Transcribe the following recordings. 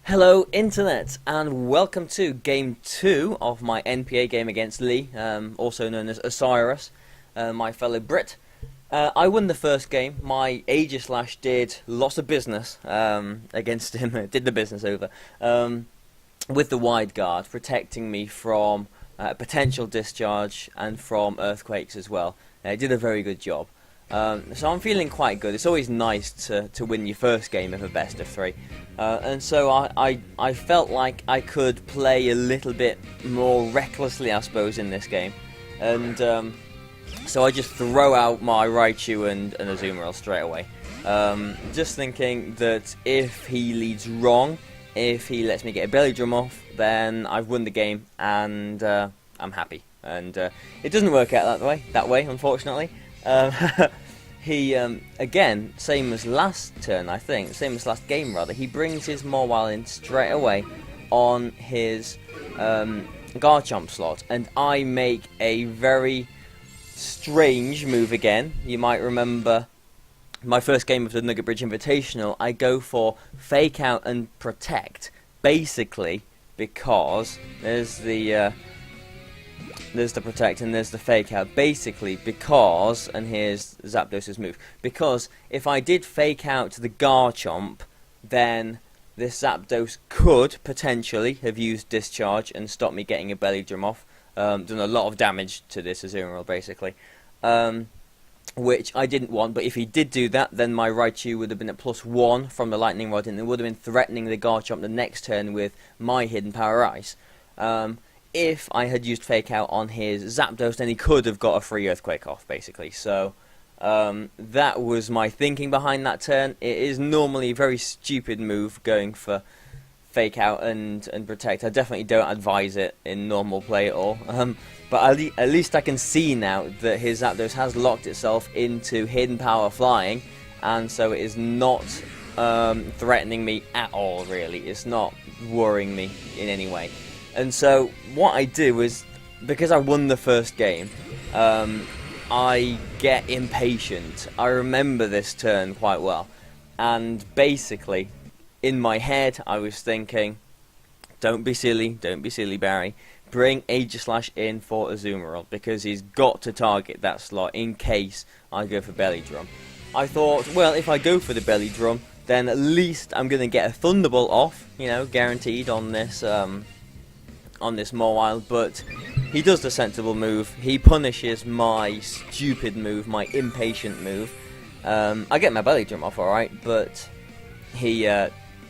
Hello Internet, and welcome to Game 2 of my NPA game against Lee, also known as Osirus, my fellow Brit. I won the first game. My Aegislash did lots of business against him, did the business over, with the wide guard, protecting me from potential discharge and from earthquakes as well. He did a very good job. So I'm feeling quite good. It's always nice to win your first game of a best of three. And so I felt like I could play a little bit more recklessly, I suppose, in this game. And so I just throw out my Raichu and Azumarill straight away. Just thinking that if he leads wrong, if he lets me get a belly drum off, then I've won the game and I'm happy. And it doesn't work out that way, unfortunately. He, again, same as last turn, I think, same as last game rather, he brings his Mawile in straight away on his Garchomp slot, and I make a very strange move again. You might remember my first game of the Nugget Bridge Invitational, I go for Fake Out and Protect, basically because there's the Protect and there's the Fake Out, basically because, and here's Zapdos's move, because if I did Fake Out the Garchomp, then this Zapdos could potentially have used Discharge and stopped me getting a belly drum off, done a lot of damage to this Azumarill basically, which I didn't want, but if he did do that, then my Raichu would have been at +1 from the Lightning Rod and it would have been threatening the Garchomp the next turn with my Hidden Power Ice. If I had used Fake Out on his Zapdos, then he could have got a free Earthquake off, basically. So, that was my thinking behind that turn. It is normally a very stupid move, going for Fake Out and Protect. I definitely don't advise it in normal play at all. But at least I can see now that his Zapdos has locked itself into Hidden Power Flying, and so it is not threatening me at all, really. It's not worrying me in any way. And so what I do is, because I won the first game, I get impatient. I remember this turn quite well. And basically, in my head, I was thinking, don't be silly, Barry. Bring Aegislash in for Azumarill, because he's got to target that slot in case I go for Belly Drum. I thought, well, if I go for the Belly Drum, then at least I'm going to get a Thunderbolt off, you know, guaranteed on this Mawile, but he does the sensible move. He punishes my stupid move, my impatient move. I get my belly drum off alright, but he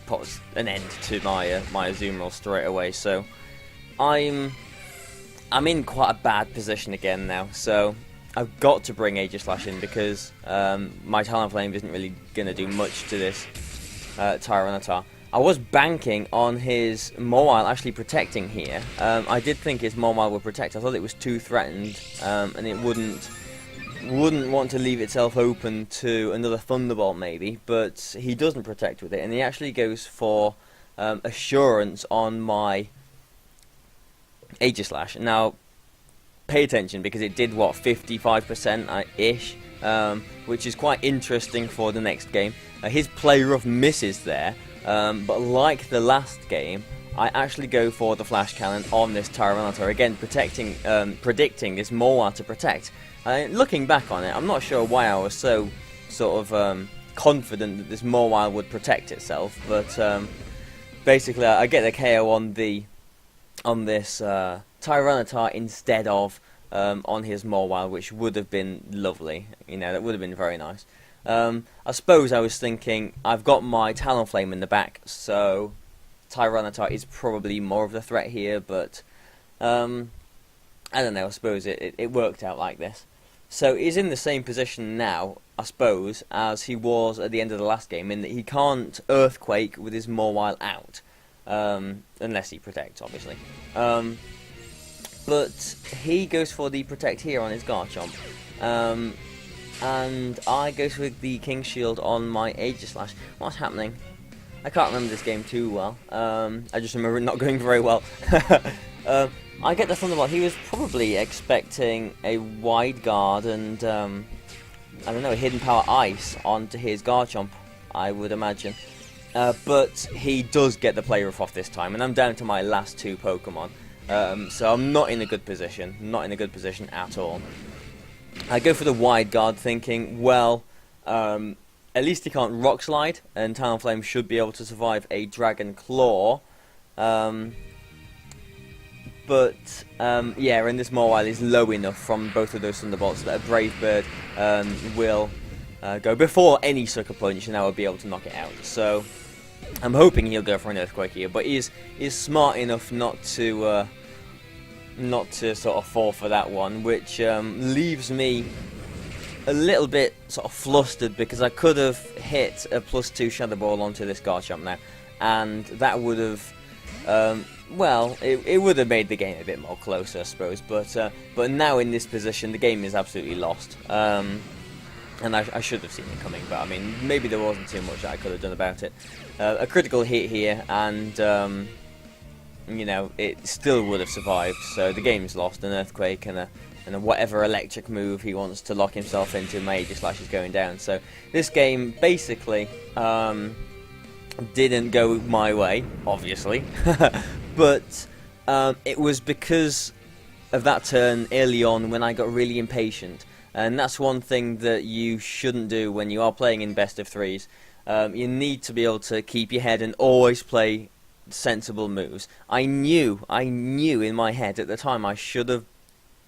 puts an end to my my Azumarill straight away. So I'm in quite a bad position again now. So I've got to bring Aegislash in because my Talonflame isn't really going to do much to this Tyranitar. I was banking on his Mawile actually protecting here. I did think his Mawile would protect. I thought it was too threatened, and it wouldn't want to leave itself open to another Thunderbolt maybe. But he doesn't protect with it, and he actually goes for Assurance on my Aegislash. Now, pay attention because it did what 55% ish, which is quite interesting for the next game. His Play Rough misses there. But like the last game, I actually go for the Flash Cannon on this Tyranitar, again predicting this Mawile to protect. Looking back on it, I'm not sure why I was so sort of confident that this Mawile would protect itself, but basically I get the KO on this Tyranitar instead of on his Mawile, which would have been lovely. You know, that would have been very nice. I suppose I was thinking, I've got my Talonflame in the back, so Tyranitar is probably more of the threat here, but I don't know, I suppose it worked out like this. So he's in the same position now, I suppose, as he was at the end of the last game, in that he can't Earthquake with his Mawile out, unless he protects, obviously. But he goes for the Protect here on his Garchomp. And I go with the King Shield on my Aegislash. What's happening? I can't remember this game too well. I just remember it not going very well. I get the Thunderbolt. He was probably expecting a Wide Guard and, I don't know, a Hidden Power Ice onto his Garchomp, I would imagine. but he does get the play rough off this time, and I'm down to my last 2 Pokemon. So I'm not in a good position, not in a good position at all. I go for the Wide Guard thinking, well, at least he can't Rock Slide, and Talonflame should be able to survive a Dragon Claw. But yeah, and this Mawile is low enough from both of those Thunderbolts that a Brave Bird will go before any Sucker Punch, and I will be able to knock it out. So I'm hoping he'll go for an Earthquake here, but he is smart enough not to sort of fall for that one, which leaves me a little bit sort of flustered, because I could have hit a +2 Shadow Ball onto this Garchomp now, and that would have, well, it would have made the game a bit more closer, I suppose. But now in this position, the game is absolutely lost. And I should have seen it coming, but I mean, maybe there wasn't too much that I could have done about it. A critical hit here, and you know, it still would have survived. So the game's lost. An Earthquake and a whatever electric move he wants to lock himself into, Major Slash is going down. So this game basically didn't go my way, obviously, but it was because of that turn early on when I got really impatient. And that's one thing that you shouldn't do when you are playing in best of 3s. You need to be able to keep your head and always play sensible moves. I knew in my head at the time I should have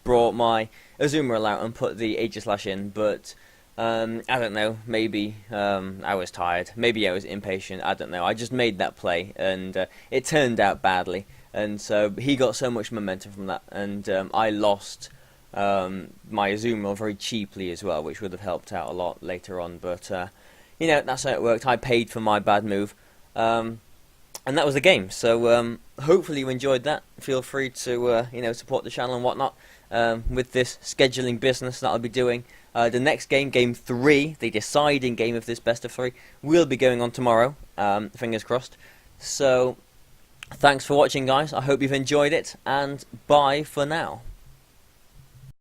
brought my Azumarill out and put the Aegislash in, but I don't know, maybe I was tired, maybe I was impatient, I don't know. I just made that play, and it turned out badly, and so he got so much momentum from that, and I lost my Azumarill very cheaply as well, which would have helped out a lot later on, but you know, that's how it worked. I paid for my bad move, and that was the game. So hopefully you enjoyed that. Feel free to you know, support the channel and whatnot with this scheduling business that I'll be doing. The next game, Game 3, the deciding game of this best of 3, will be going on tomorrow. Fingers crossed. So thanks for watching, guys. I hope you've enjoyed it, and bye for now.